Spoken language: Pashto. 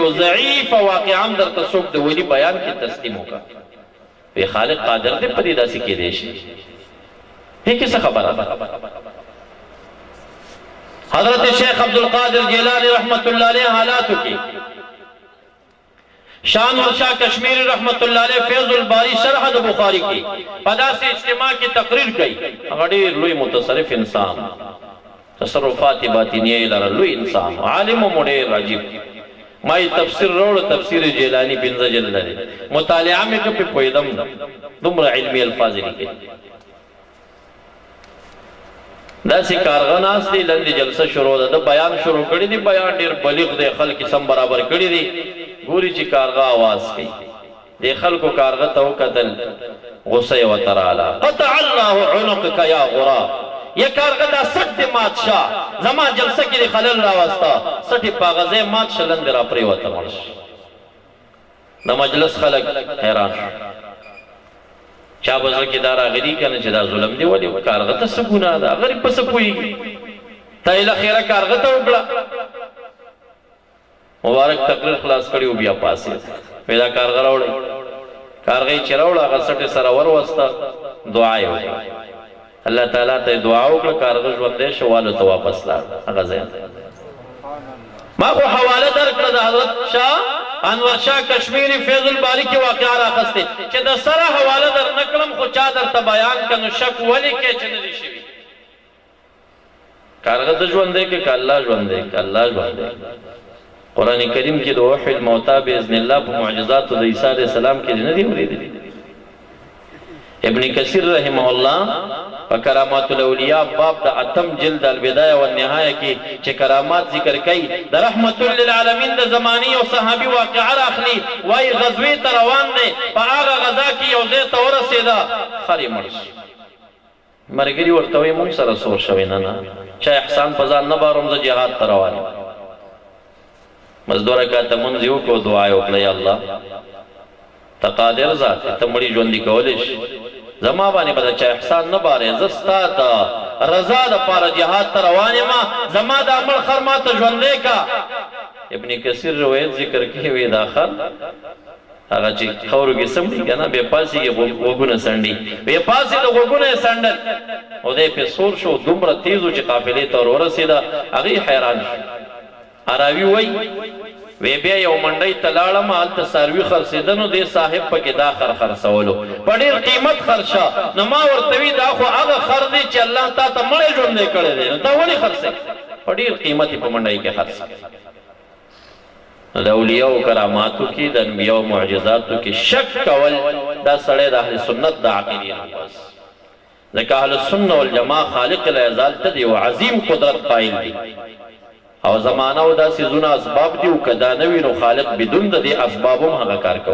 یو ضعیف واقعا درته څوک د ولی بیان کې تسلیم وکړه وی خالق قادر دې په دې داسې کېدی شي هیڅ څه خبره ده حضرت شیخ عبدالقادر جیلانی رحمت اللہ علیہ حالاتو کی شان ورشاہ کشمیری رحمت اللہ علیہ فیض الباری شرح د بخاری کی پدا سے اجتماع کی تقریر کی غیر لوی متصرف انسان تصرفات باطنیه لره لوی انسان عالم و مډیر عجیب مای تفسیر روړ تفسیر جیلانی بنځ جل لري مطالعه مې کو په پویدم دومره علمی الفاظ لیکي داسې کارغه ناست دی لنډې جلسه شروع ده د بیان شروع کړي دي بیان ډیر بلیغ دی خلک سم برابر کړي دي ګوري چې کارغه आवाज کوي د خلکو کارغه ته وکتل غصه و تراله قطع الله عنقك يا غراب یا کارغه دا سټ مات شاه زما جلسه کې خلل راوستا سټي پاغزه مات شلند را پرې وته مرش د مجلس خلک حیران چا بزر کې دا راغلی کنه چې دا ظلم دی ولی کارغه ته څه ګناه ده غریب په څه پوهیږي ته یې خیره کارغه ته وکړه مبارک تقریر خلاص کړي او بیا پاسې پیدا کارغه راوړی کارغه چې راوړه هغه سټه سره ور وسته دعا یې وکړه الله تعالی ته دعا وکړه کارغه ژوندې شو والو ته واپس لاړ هغه ځای ما خو حواله درکړه د حضرت شاه انور شاه کشمیری فیض الباری کی واقعہ راخسته چې د سره حواله در نکړم خو چا درته بیان کنو شک ولی کې چې نه دي شوی کارغه د ژوندې کې الله ژوندې الله ژوندې قران کریم کې د وحی الموتى باذن الله په معجزات د عیسی علیه السلام کې نه دی اوریدلی ابن کثیر رحمه الله وکرامات الاولیاء باب د اتم جلد البدایه والنهایه کې چې کرامات ذکر کړي د رحمت للعالمین د زمانی او صحابي واقعه راخلي وای غزوه ته روان دي په هغه غزا کې یو ځای ته ورسېدا خري مرش مرګري ورته وي مونږ سره سور شوی نه چا احسان پزان نه باروم ز جهاد ته روان مزدور کا تمنځ یو کو دعا وکړه یا الله تقادر ذات ته مړي ژوند کولش زما باندې بد چا احسان نه بارې زستا ته رضا د پاره جهاد ته روانه ما زما د عمل خرماته ژوندې کا ابن کثیر روایت ذکر کوي وی داخل هغه چې خورو کې سم کنه به پاسي کې وګونه سنډي به پاسي د وګونه سنډل او دې په سور شو دومره تیزو چې قافلې ته ورسېدا هغه حیران اراوی وای وی بیا یو منډی تلاړم حالت ساروی خرڅیدنو دې صاحب پکې دا خرڅولو په ډېر قیمت خرڅه نو ما ورته وی دا خو هغه خر دی چې الله تا ته مړې ژوندې کړی دی دا ولې خرڅه په ډېر قیمتي په منډی کې خرڅه د اولیاء او کراماتو کې د انبیاء او معجزاتو کې شک کول دا سړی د اهل سنت د عقیدې نه بس ځکه اهل سنت والجماعه خالق العزال ته دی او عظیم قدرت قائل دی او زمانہ او دا سيزونه اسباب دي او کدا نوی نو خالق بدون د دې اسبابو هغه کار کوي